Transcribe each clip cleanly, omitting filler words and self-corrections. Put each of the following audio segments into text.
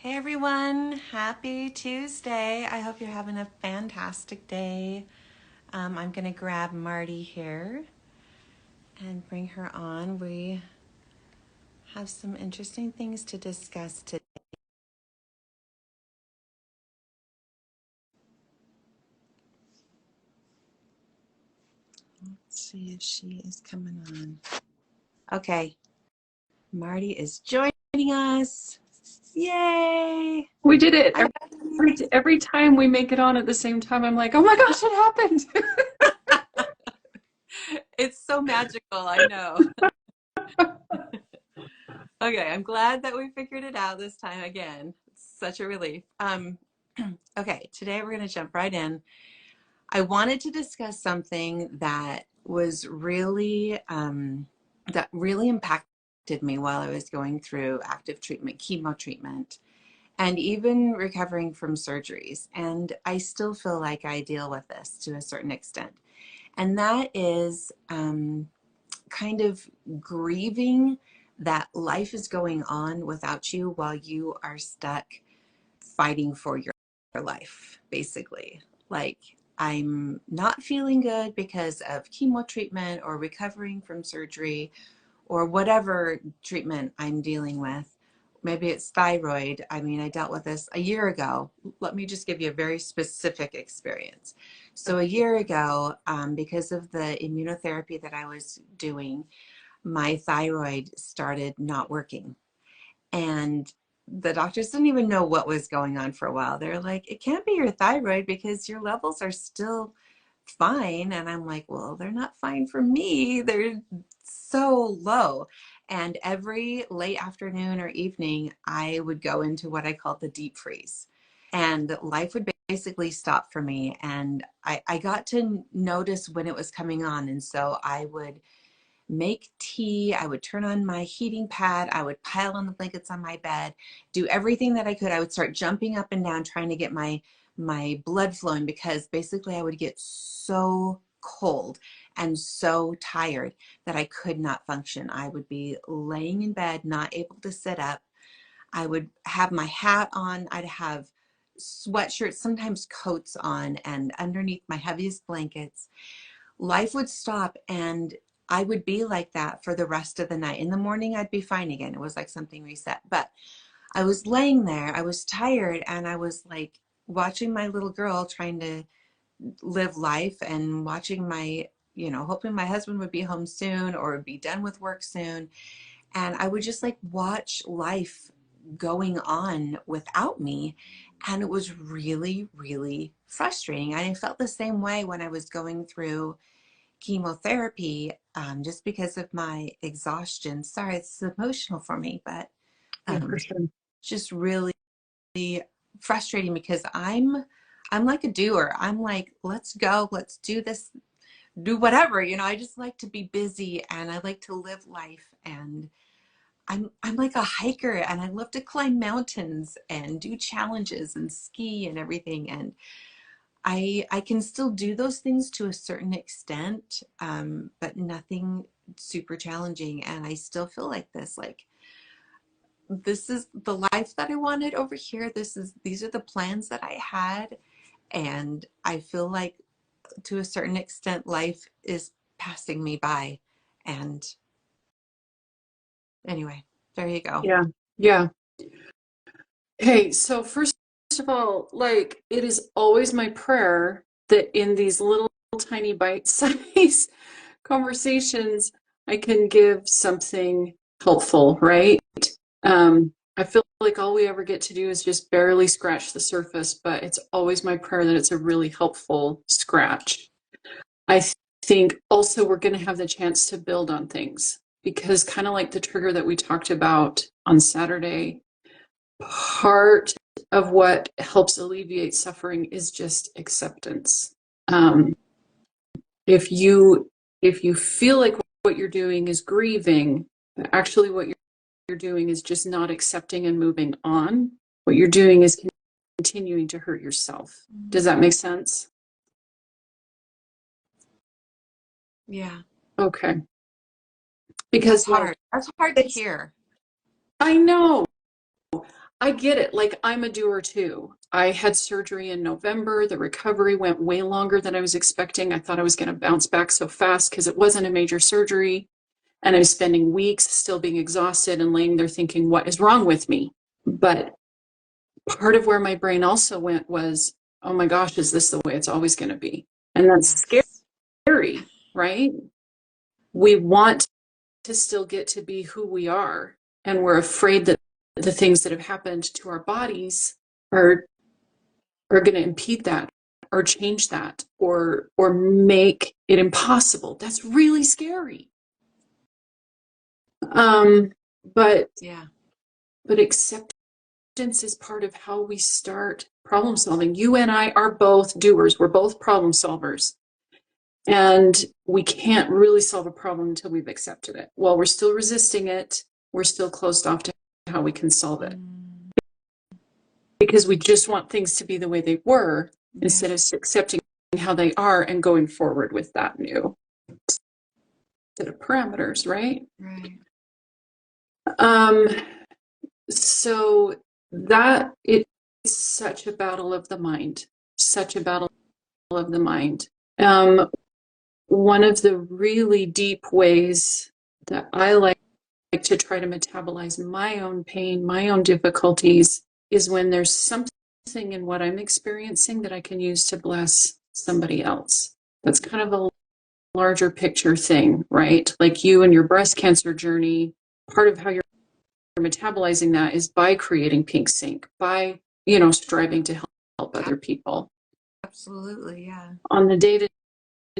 Hey everyone, happy Tuesday. I hope you're having a fantastic day. I'm going to grab Marty here and bring her on. We have some interesting things to discuss today. Let's see if she is coming on. Okay, Marty is joining us. Yay! We did it. Hi, Every time we make it on at the same time, I'm like, oh my gosh, it happened. it's so magical, I know. Okay, I'm glad that we figured it out this time again. It's such a relief. Okay, today we're going to jump right in. I wanted to discuss something that was really that really impacted me while I was going through active treatment, chemo treatment, and even recovering from surgeries. And I still feel like I deal with this to a certain extent. And that is kind of grieving that life is going on without you while you are stuck fighting for your life, basically. Like, I'm not feeling good because of chemo treatment or recovering from surgery or whatever treatment I'm dealing with. Maybe it's thyroid. I mean, I dealt with this a year ago. Let me just give you a very specific experience. So a year ago, because of the immunotherapy that I was doing, my thyroid started not working. And the doctors didn't even know what was going on for a while. They're like, it can't be your thyroid because your levels are still fine. And I'm like, well, they're not fine for me. They're so low. And every late afternoon or evening, I would go into what I call the deep freeze. And life would basically stop for me. And I got to notice when it was coming on. And so I would make tea, I would turn on my heating pad, I would pile on the blankets on my bed, do everything that I could. I would start jumping up and down trying to get my blood flowing, because basically I would get so cold and so tired that I could not function. I would be laying in bed, not able to sit up. I would have my hat on. I'd have sweatshirts, sometimes coats on, and underneath my heaviest blankets. Life would stop and I would be like that for the rest of the night. In the morning, I'd be fine again. It was like something reset. But I was laying there, I was tired, and I was like watching my little girl trying to live life and watching hoping my husband would be home soon or be done with work soon. And I would just like watch life going on without me. And it was really, really frustrating. And I felt the same way when I was going through chemotherapy, just because of my exhaustion. Sorry, it's emotional for me, but Yeah, for um, sure. just really frustrating because I'm like a doer. I'm like, let's go, let's do this, do whatever. I just like to be busy and I like to live life. And I'm like a hiker and I love to climb mountains and do challenges and ski and everything. And I can still do those things to a certain extent, but nothing super challenging. And I still feel like this, like this is the life that I wanted over here. These are the plans that I had. And I feel like to a certain extent, life is passing me by. And anyway, there you go. Yeah. Yeah. Hey, so first of all, like it is always my prayer that in these little tiny bite-sized conversations, I can give something helpful, right? I feel like all we ever get to do is just barely scratch the surface, but it's always my prayer that it's a really helpful scratch. I think also we're going to have the chance to build on things because, kind of like the trigger that we talked about on Saturday, part of what helps alleviate suffering is just acceptance. Um, if you if you feel like what you're doing is grieving, actually what you're doing is just not accepting and moving on. What you're doing is continuing to hurt yourself. Does that make sense? Yeah, Okay. that's Because like hard. That's hard to it's hear. I know. I get it. Like, I'm a doer too. I had surgery in November. The recovery went way longer than I was expecting. I thought I was going to bounce back so fast because it wasn't a major surgery. And I'm spending weeks still being exhausted and laying there thinking, what is wrong with me? But part of where my brain also went was, oh my gosh, is this the way it's always going to be? And that's Yes. scary, right? We want to still get to be who we are. And we're afraid that the things that have happened to our bodies are going to impede that or change that or make it impossible. That's really scary. Um, but Yeah. but acceptance is part of how we start problem solving. You and I are both doers. We're both problem solvers. And we can't really solve a problem until we've accepted it. While we're still resisting it, we're still closed off to how we can solve it. Because we just want things to be the way they were instead of accepting how they are and going forward with that new set of parameters, right? Right. So that it's such a battle of the mind, such a battle of the mind. One of the really deep ways that I like to try to metabolize my own pain, my own difficulties, is when there's something in what I'm experiencing that I can use to bless somebody else. That's kind of a larger picture thing, right? Like you and your breast cancer journey, part of how you're metabolizing that is by creating Pink Sync, by, striving to help other people. Absolutely, yeah. On the day to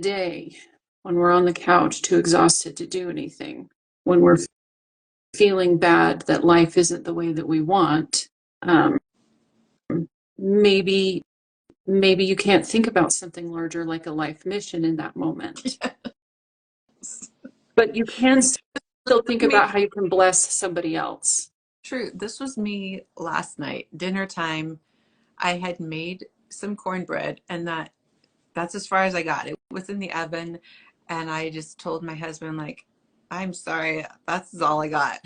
day, when we're on the couch too exhausted to do anything, when we're feeling bad that life isn't the way that we want, maybe you can't think about something larger like a life mission in that moment. Yes. But you can still think Me, about how you can bless somebody else. true. This was me last night, dinner time. I had made some cornbread, and that's as far as I got. It was in the oven, and I just told my husband, like, I'm sorry, that's all I got.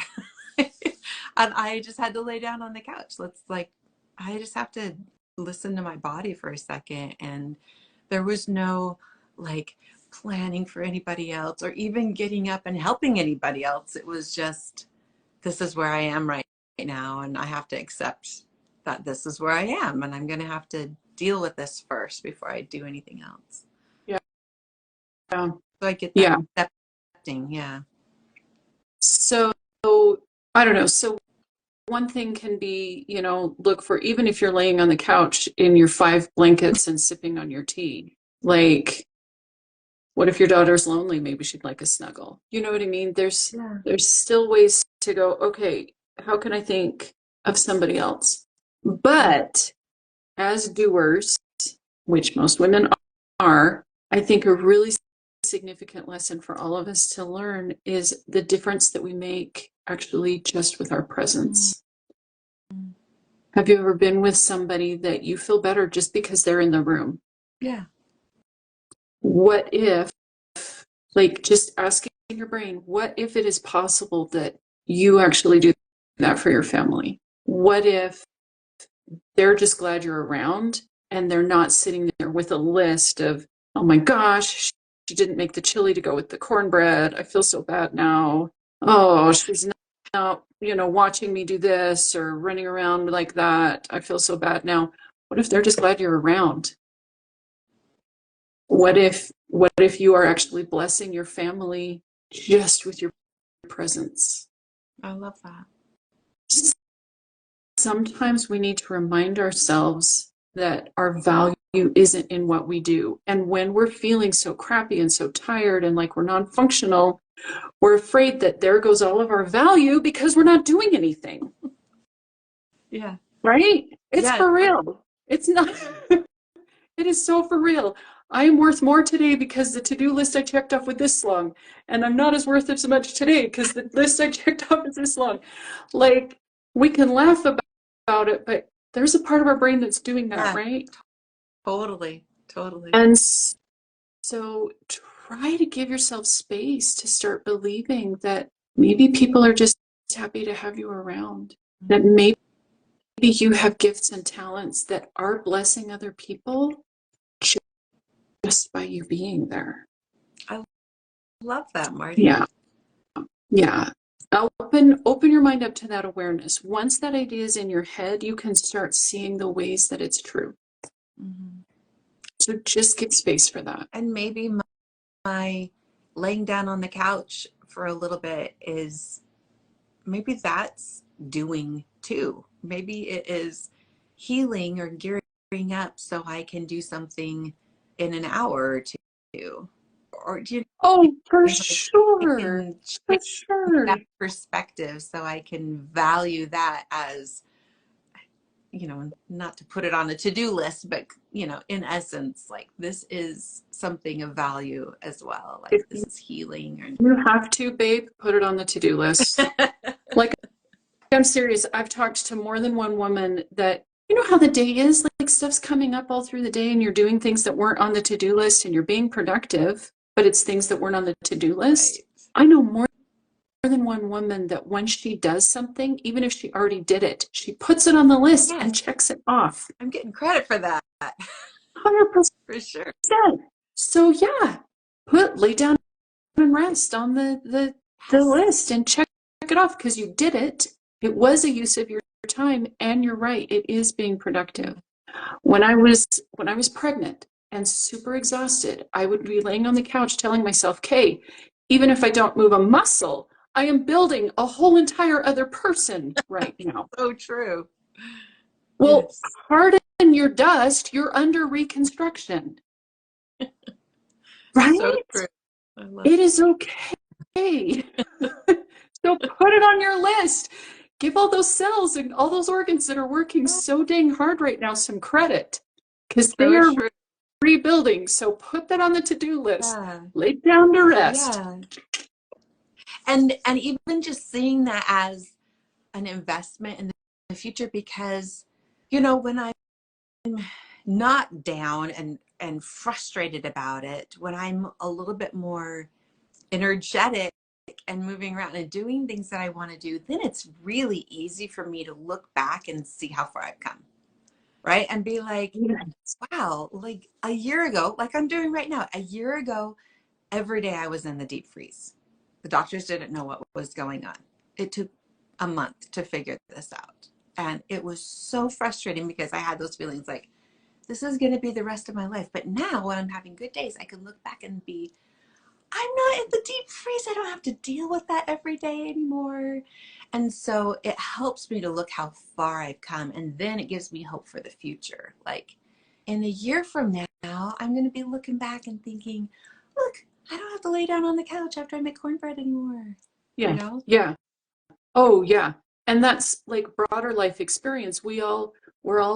And I just had to lay down on the couch. I just have to listen to my body for a second. And there was no like planning for anybody else or even getting up and helping anybody else. It was just, this is where I am right now. And I have to accept that this is where I am. And I'm going to have to deal with this first before I do anything else. Yeah. Yeah. So I get that Yeah. accepting. Yeah. So I don't know. So one thing can be, look for, even if you're laying on the couch in your 5 blankets and sipping on your tea, like, what if your daughter's lonely? Maybe she'd like a snuggle. You know what I mean? Yeah. There's still ways to go, okay, how can I think of somebody else? But as doers, which most women are, I think a really significant lesson for all of us to learn is the difference that we make actually just with our presence. Mm-hmm. Have you ever been with somebody that you feel better just because they're in the room? Yeah. What if, like, just asking your brain, what if it is possible that you actually do that for your family? What if they're just glad you're around and they're not sitting there with a list of, oh my gosh, she didn't make the chili to go with the cornbread. I feel so bad now. Oh, she's not, watching me do this or running around like that. I feel so bad now. What if they're just glad you're around? What if you are actually blessing your family just with your presence? I love that. Sometimes we need to remind ourselves that our value isn't in what we do. And when we're feeling so crappy and so tired and like we're non-functional, we're afraid that there goes all of our value because we're not doing anything. Yeah. Right? It's Yeah. for real. It's not, it is so for real. I am worth more today because the to-do list I checked off with this long. And I'm not as worth as much today because the list I checked off is this long. Like, we can laugh about it, but there's a part of our brain that's doing that, Yeah. right? Totally. Totally. And so try to give yourself space to start believing that maybe people are just happy to have you around. That maybe you have gifts and talents that are blessing other people just by you being there. I love that, Marty. Yeah. Yeah. Open your mind up to that awareness. Once that idea is in your head, you can start seeing the ways that it's true. Mm-hmm. So just give space for that. And maybe my laying down on the couch for a little bit is, maybe that's doing too. Maybe it is healing or gearing up so I can do something in an hour or two. Or do you Oh, for know, like, sure. in For changing sure. that perspective so I can value that as, you know, not to put it on a to-do list, but, you know, in essence, like, this is something of value as well. Like, If this is healing. you have to, babe, put it on the to-do list. Like, I'm serious. I've talked to more than one woman that, you know how the day is, like stuff's coming up all through the day and you're doing things that weren't on the to-do list and you're being productive, but it's things that weren't on the to-do list. Right. I know more than one woman that when she does something, even if she already did it, she puts it on the list and Yes, checks it off. I'm getting credit for that. 100%. For sure. So yeah, lay down and rest on the Yes. list and check it off because you did it. It was a use of your time, and you're right, it is being productive. When I was pregnant and super exhausted, I would be laying on the couch telling myself, "Okay, even if I don't move a muscle, I am building a whole entire other person right now." So true. Well, Yes. harden your dust, you're under reconstruction, So right? true. I love It is okay. So put it on your list. Give all those cells and all those organs that are working that. so dang hard right now some credit because they So are true. rebuilding. So put that on the to-do list. Yeah. Lay down to rest. Yeah. And even just seeing that as an investment in the future, because, you know, when I'm not down and frustrated about it, when I'm a little bit more energetic and moving around and doing things that I want to do, then it's really easy for me to look back and see how far I've come, right? And be like, Yes. wow, like a year ago, like I'm doing right now, a year ago, every day I was in the deep freeze. The doctors didn't know what was going on. It took a month to figure this out. And it was so frustrating because I had those feelings like, this is going to be the rest of my life. But now when I'm having good days, I can look back and be, I'm not in the deep freeze. I don't have to deal with that every day anymore. And so it helps me to look how far I've come. And then it gives me hope for the future. Like, in a year from now, I'm going to be looking back and thinking, look, I don't have to lay down on the couch after I make cornbread anymore. You Yeah. know? Yeah. Oh, yeah. And that's like broader life experience. We're all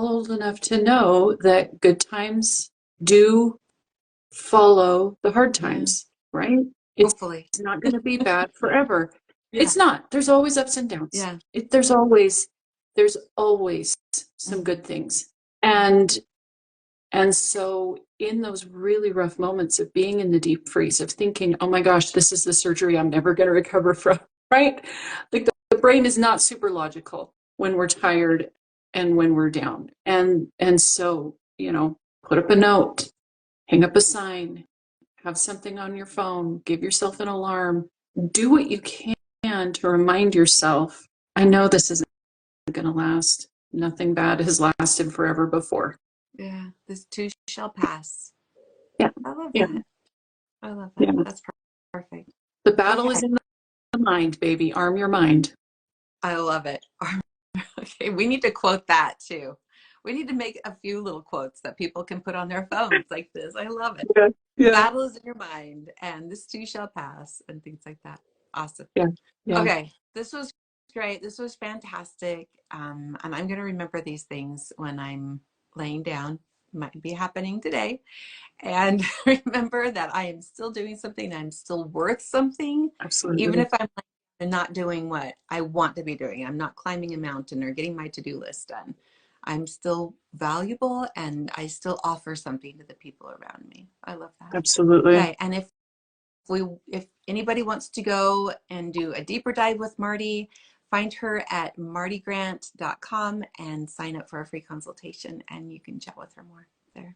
old enough to know that good times do follow the hard Yeah. times, right? It's Hopefully. not going to be bad forever. Yeah. It's not. There's always ups and downs. Yeah. There's always some Mm-hmm. good things. And so in those really rough moments of being in the deep freeze, of thinking, oh my gosh, this is the surgery I'm never going to recover from, right? Like the brain is not super logical when we're tired and when we're down. And so, put up a note, hang up a sign, have something on your phone, give yourself an alarm, do what you can to remind yourself, I know this isn't going to last. Nothing bad has lasted forever before. Yeah. This too shall pass. Yeah. I love Yeah. that. I love that. Yeah. That's perfect. The battle Okay. is in the mind, baby. Arm your mind. I love it. Okay, we need to quote that too. We need to make a few little quotes that people can put on their phones like this. I love it. Yeah. The Yeah. battle is in your mind, and this too shall pass, and things like that. Awesome. Yeah. Yeah. Okay, this was great. This was fantastic. And I'm going to remember these things when I'm laying down. Might be happening today. And remember that I am still doing something. I'm still worth something, even Absolutely. if I'm not doing what I want to be doing. I'm not climbing a mountain or getting my to-do list done. I'm still valuable and I still offer something to the people around me. I love that. Absolutely. Okay, and if anybody wants to go and do a deeper dive with Marti, find her at martigrant.com and sign up for a free consultation, and you can chat with her more there.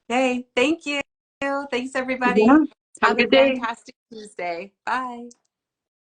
Yay. Thank you. Thanks, Yeah. everybody. Have a Have a good day. fantastic Tuesday. Bye.